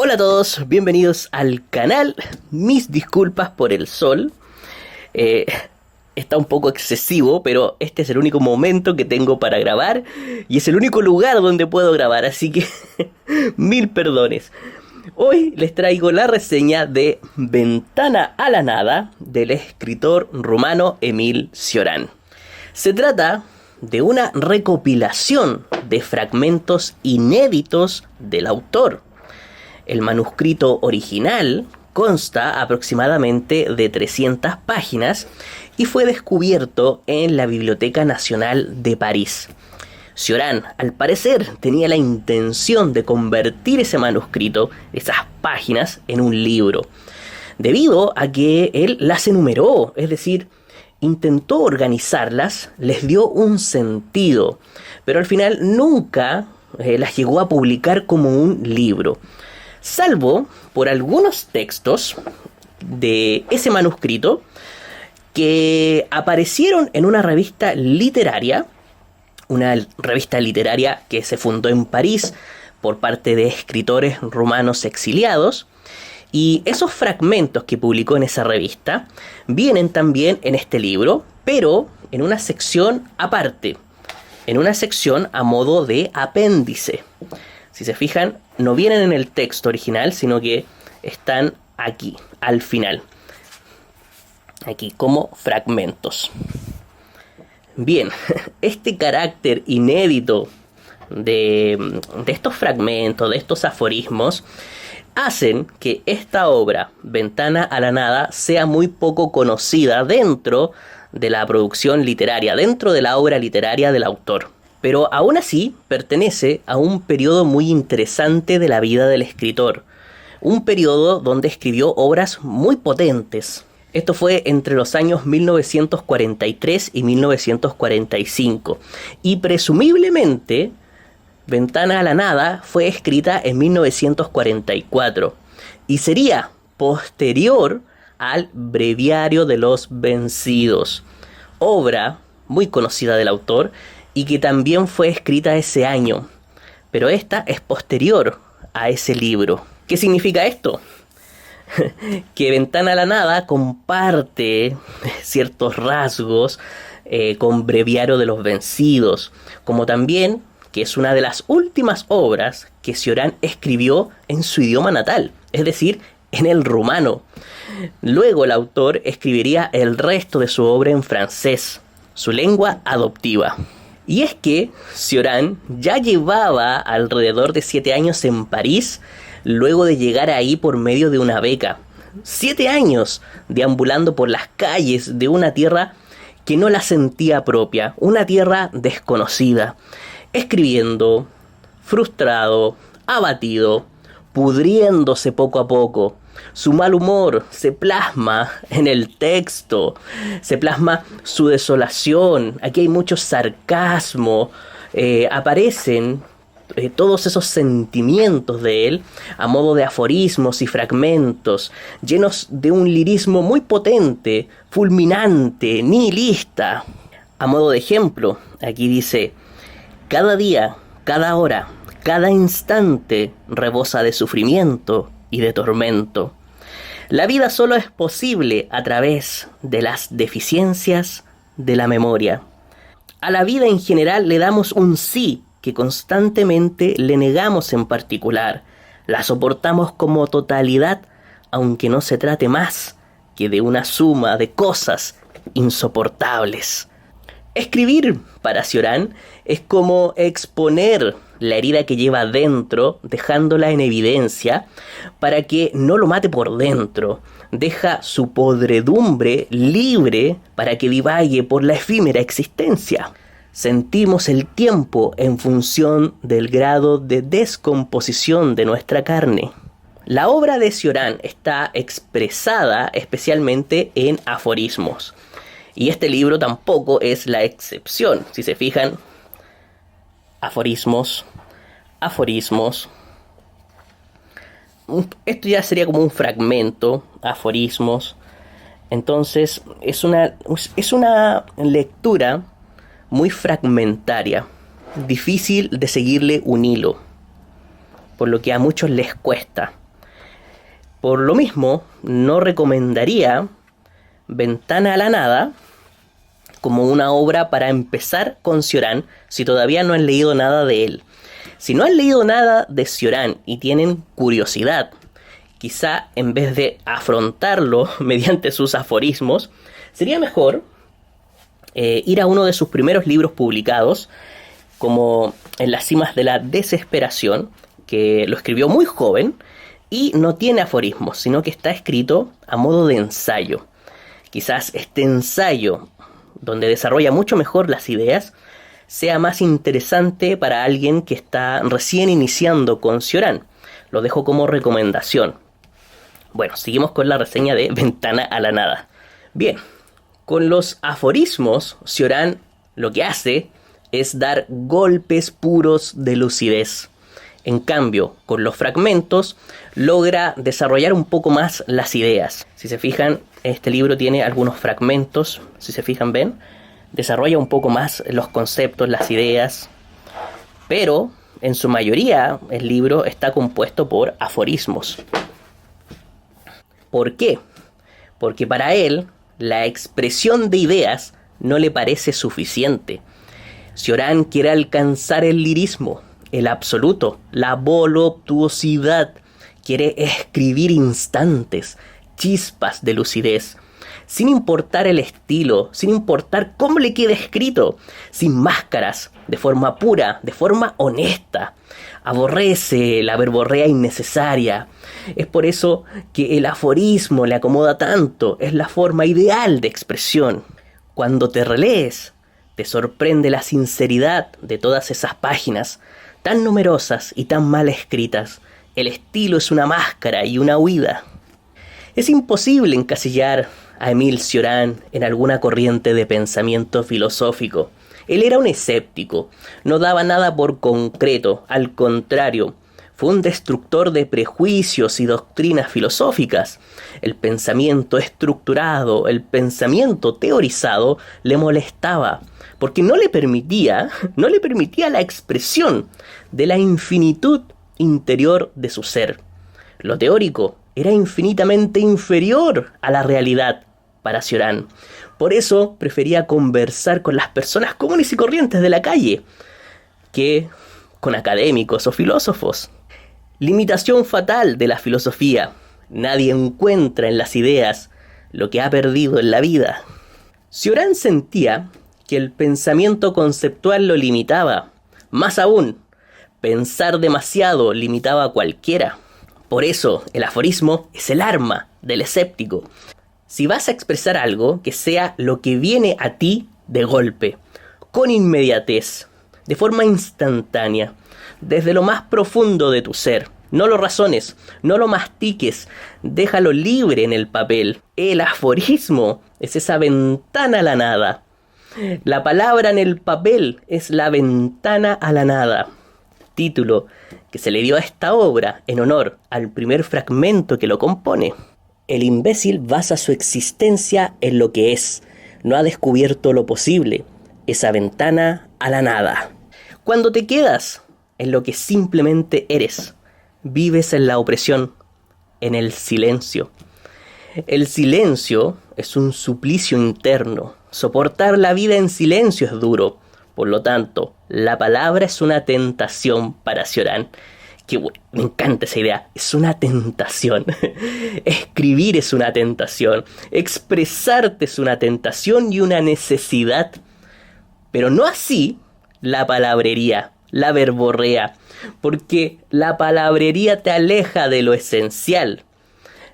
Hola a todos, bienvenidos al canal. Mis disculpas por el sol. Está un poco excesivo, pero este es el único momento que tengo para grabar y es el único lugar donde puedo grabar, así que mil perdones. Hoy les traigo la reseña de Ventana a la Nada del escritor rumano Émile Cioran. Se trata de una recopilación de fragmentos inéditos del autor. El manuscrito original consta aproximadamente de 300 páginas y fue descubierto en la Biblioteca Nacional de París. Cioran, al parecer, tenía la intención de convertir ese manuscrito, esas páginas, en un libro, debido a que él las enumeró, es decir, intentó organizarlas, les dio un sentido, pero al final nunca las llegó a publicar como un libro. Salvo por algunos textos de ese manuscrito que aparecieron en una revista literaria que se fundó en París por parte de escritores rumanos exiliados, y esos fragmentos que publicó en esa revista vienen también en este libro, pero en una sección aparte, en una sección a modo de apéndice. Si se fijan, no vienen en el texto original, sino que están aquí, al final. Aquí como fragmentos. Bien, este carácter inédito de estos fragmentos, de estos aforismos, hacen que esta obra, Ventana a la Nada, sea muy poco conocida dentro de la producción literaria, dentro de la obra literaria del autor. Pero aún así pertenece a un periodo muy interesante de la vida del escritor. Un periodo donde escribió obras muy potentes. Esto fue entre los años 1943 y 1945. Y presumiblemente, Ventana a la Nada fue escrita en 1944. Y sería posterior al Breviario de los Vencidos. Obra muy conocida del autor y que también fue escrita ese año, pero esta es posterior a ese libro. ¿Qué significa esto? Que Ventana a la Nada comparte ciertos rasgos con Breviario de los Vencidos, como también que es una de las últimas obras que Cioran escribió en su idioma natal, es decir, en el rumano. Luego el autor escribiría el resto de su obra en francés, su lengua adoptiva. Y es que Cioran ya llevaba alrededor de 7 años en París, luego de llegar ahí por medio de una beca. 7 años deambulando por las calles de una tierra que no la sentía propia, una tierra desconocida, escribiendo, frustrado, abatido, pudriéndose poco a poco. Su mal humor se plasma en el texto, se plasma su desolación. Aquí hay mucho sarcasmo, aparecen todos esos sentimientos de él a modo de aforismos y fragmentos, llenos de un lirismo muy potente, fulminante, nihilista. A modo de ejemplo, aquí dice: cada día, cada hora, cada instante rebosa de sufrimiento y de tormento. La vida solo es posible a través de las deficiencias de la memoria. A la vida en general le damos un sí que constantemente le negamos en particular. La soportamos como totalidad, aunque no se trate más que de una suma de cosas insoportables. Escribir para Cioran es como exponer la herida que lleva dentro, dejándola en evidencia para que no lo mate por dentro. Deja su podredumbre libre para que divague por la efímera existencia. Sentimos el tiempo en función del grado de descomposición de nuestra carne. La obra de Cioran está expresada especialmente en aforismos. Y este libro tampoco es la excepción. Si se fijan, aforismos. Esto ya sería como un fragmento, aforismos. Entonces es una lectura muy fragmentaria, difícil de seguirle un hilo, por lo que a muchos les cuesta. Por lo mismo, no recomendaría Ventana a la Nada como una obra para empezar con Cioran si todavía no han leído nada de él. Si no han leído nada de Cioran y tienen curiosidad, quizá en vez de afrontarlo mediante sus aforismos, sería mejor ir a uno de sus primeros libros publicados, como En las cimas de la desesperación, que lo escribió muy joven y no tiene aforismos, sino que está escrito a modo de ensayo. Quizás este ensayo, donde desarrolla mucho mejor las ideas, sea más interesante para alguien que está recién iniciando con Cioran. Lo dejo como recomendación. Bueno, seguimos con la reseña de Ventana a la Nada. Bien, con los aforismos, Cioran lo que hace es dar golpes puros de lucidez. En cambio, con los fragmentos, logra desarrollar un poco más las ideas. Si se fijan, este libro tiene algunos fragmentos, si se fijan, ven, desarrolla un poco más los conceptos, las ideas, pero en su mayoría el libro está compuesto por aforismos. ¿Por qué? Porque para él la expresión de ideas no le parece suficiente. Cioran quiere alcanzar el lirismo, el absoluto, la voluptuosidad. Quiere escribir instantes, chispas de lucidez, sin importar el estilo, sin importar cómo le quede escrito, sin máscaras, de forma pura, de forma honesta. Aborrece la verborrea innecesaria. Es por eso que el aforismo le acomoda tanto, es la forma ideal de expresión. Cuando te relees, te sorprende la sinceridad de todas esas páginas, tan numerosas y tan mal escritas. El estilo es una máscara y una huida. Es imposible encasillar a Émile Cioran en alguna corriente de pensamiento filosófico. Él era un escéptico, no daba nada por concreto, al contrario, fue un destructor de prejuicios y doctrinas filosóficas. El pensamiento estructurado, el pensamiento teorizado le molestaba, porque no le permitía la expresión de la infinitud interior de su ser. Lo teórico era infinitamente inferior a la realidad para Cioran. Por eso prefería conversar con las personas comunes y corrientes de la calle que con académicos o filósofos. Limitación fatal de la filosofía. Nadie encuentra en las ideas lo que ha perdido en la vida. Cioran sentía que el pensamiento conceptual lo limitaba. Más aún, pensar demasiado limitaba a cualquiera. Por eso, el aforismo es el arma del escéptico. Si vas a expresar algo, que sea lo que viene a ti de golpe, con inmediatez, de forma instantánea, desde lo más profundo de tu ser. No lo razones, no lo mastiques, déjalo libre en el papel. El aforismo es esa ventana a la nada. La palabra en el papel es la ventana a la nada. Título que se le dio a esta obra en honor al primer fragmento que lo compone. El imbécil basa su existencia en lo que es. No ha descubierto lo posible. Esa ventana a la nada. Cuando te quedas en lo que simplemente eres, vives en la opresión, en el silencio. El silencio es un suplicio interno. Soportar la vida en silencio es duro. Por lo tanto, la palabra es una tentación para Cioran. Me encanta esa idea. Es una tentación. Escribir es una tentación. Expresarte es una tentación y una necesidad. Pero no así la palabrería, la verborrea. Porque la palabrería te aleja de lo esencial.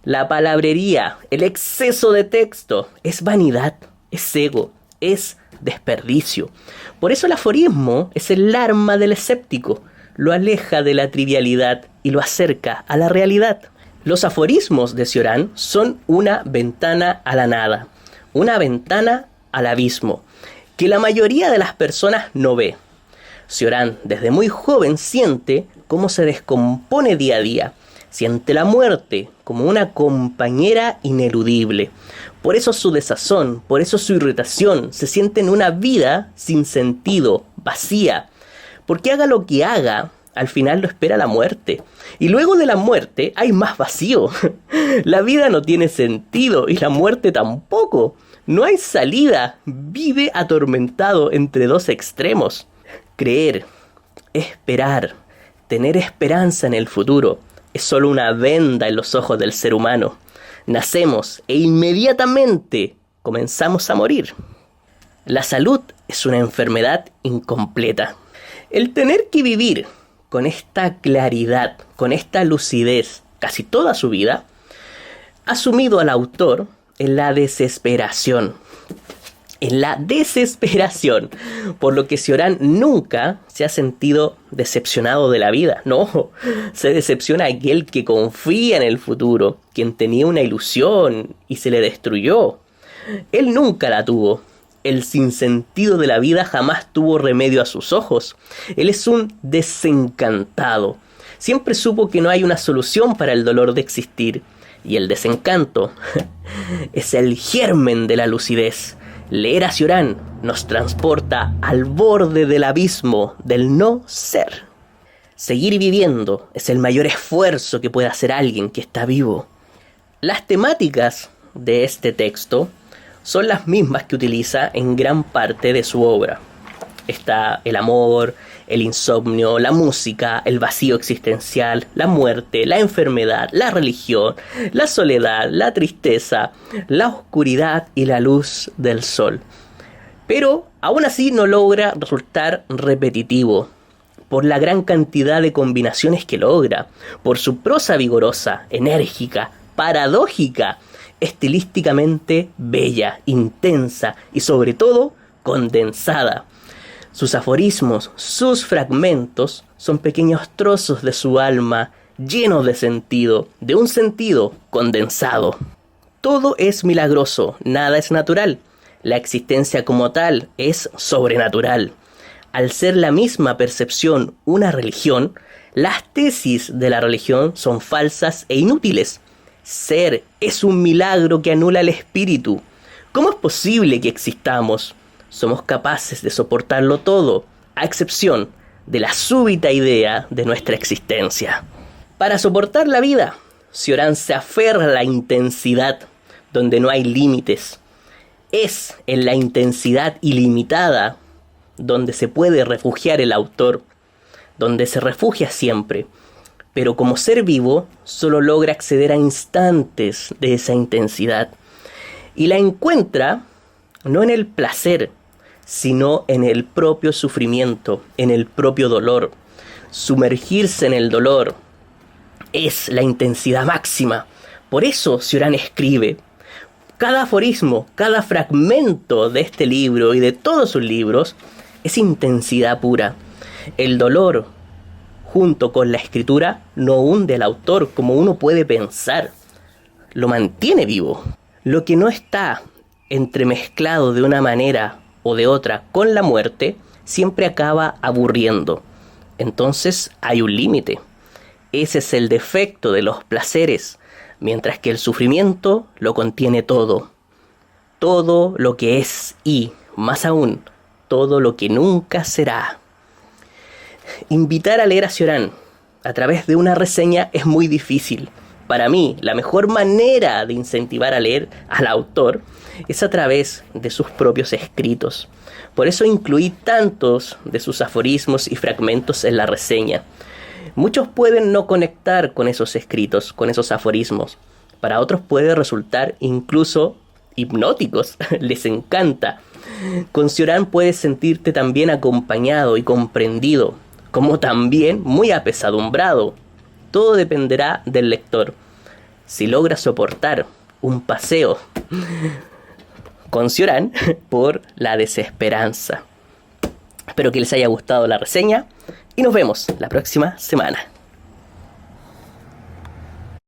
La palabrería, el exceso de texto, es vanidad, es ego, es desperdicio. Por eso el aforismo es el arma del escéptico. Lo aleja de la trivialidad y lo acerca a la realidad. Los aforismos de Cioran son una ventana a la nada, una ventana al abismo, que la mayoría de las personas no ve. Cioran desde muy joven siente cómo se descompone día a día, siente la muerte como una compañera ineludible. Por eso su desazón, por eso su irritación, se siente en una vida sin sentido, vacía. Porque haga lo que haga, al final lo espera la muerte. Y luego de la muerte hay más vacío. La vida no tiene sentido y la muerte tampoco. No hay salida. Vive atormentado entre dos extremos. Creer, esperar, tener esperanza en el futuro es solo una venda en los ojos del ser humano. Nacemos e inmediatamente comenzamos a morir. La salud es una enfermedad incompleta. El tener que vivir con esta claridad, con esta lucidez, casi toda su vida, ha sumido al autor en la desesperación. Por lo que Cioran nunca se ha sentido decepcionado de la vida. No, se decepciona aquel que confía en el futuro, quien tenía una ilusión y se le destruyó. Él nunca la tuvo. El sinsentido de la vida jamás tuvo remedio a sus ojos. Él es un desencantado. Siempre supo que no hay una solución para el dolor de existir. Y el desencanto es el germen de la lucidez. Leer a Cioran nos transporta al borde del abismo del no ser. Seguir viviendo es el mayor esfuerzo que puede hacer alguien que está vivo. Las temáticas de este texto son las mismas que utiliza en gran parte de su obra. Está el amor, el insomnio, la música, el vacío existencial, la muerte, la enfermedad, la religión, la soledad, la tristeza, la oscuridad y la luz del sol. Pero aún así no logra resultar repetitivo, por la gran cantidad de combinaciones que logra, por su prosa vigorosa, enérgica, paradójica, estilísticamente bella, intensa y sobre todo condensada. Sus aforismos, sus fragmentos son pequeños trozos de su alma llenos de sentido, de un sentido condensado. Todo es milagroso, nada es natural. La existencia como tal es sobrenatural. Al ser la misma percepción una religión, las tesis de la religión son falsas e inútiles. Ser es un milagro que anula el espíritu. ¿Cómo es posible que existamos? Somos capaces de soportarlo todo, a excepción de la súbita idea de nuestra existencia. Para soportar la vida, Cioran se aferra a la intensidad, donde no hay límites. Es en la intensidad ilimitada donde se puede refugiar el autor, donde se refugia siempre. Pero como ser vivo, solo logra acceder a instantes de esa intensidad. Y la encuentra no en el placer, sino en el propio sufrimiento, en el propio dolor. Sumergirse en el dolor es la intensidad máxima. Por eso Cioran escribe. Cada aforismo, cada fragmento de este libro y de todos sus libros es intensidad pura. El dolor, junto con la escritura, no hunde al autor como uno puede pensar. Lo mantiene vivo. Lo que no está entremezclado de una manera o de otra con la muerte, siempre acaba aburriendo. Entonces hay un límite. Ese es el defecto de los placeres, mientras que el sufrimiento lo contiene todo. Todo lo que es y, más aún, todo lo que nunca será. Invitar a leer a Cioran a través de una reseña es muy difícil. Para mí, la mejor manera de incentivar a leer al autor es a través de sus propios escritos. Por eso incluí tantos de sus aforismos y fragmentos en la reseña. Muchos pueden no conectar con esos escritos, con esos aforismos. Para otros puede resultar incluso hipnóticos, les encanta. Con Cioran puedes sentirte también acompañado y comprendido, como también muy apesadumbrado. Todo dependerá del lector. Si logra soportar un paseo con Cioran por la desesperanza. Espero que les haya gustado la reseña y nos vemos la próxima semana.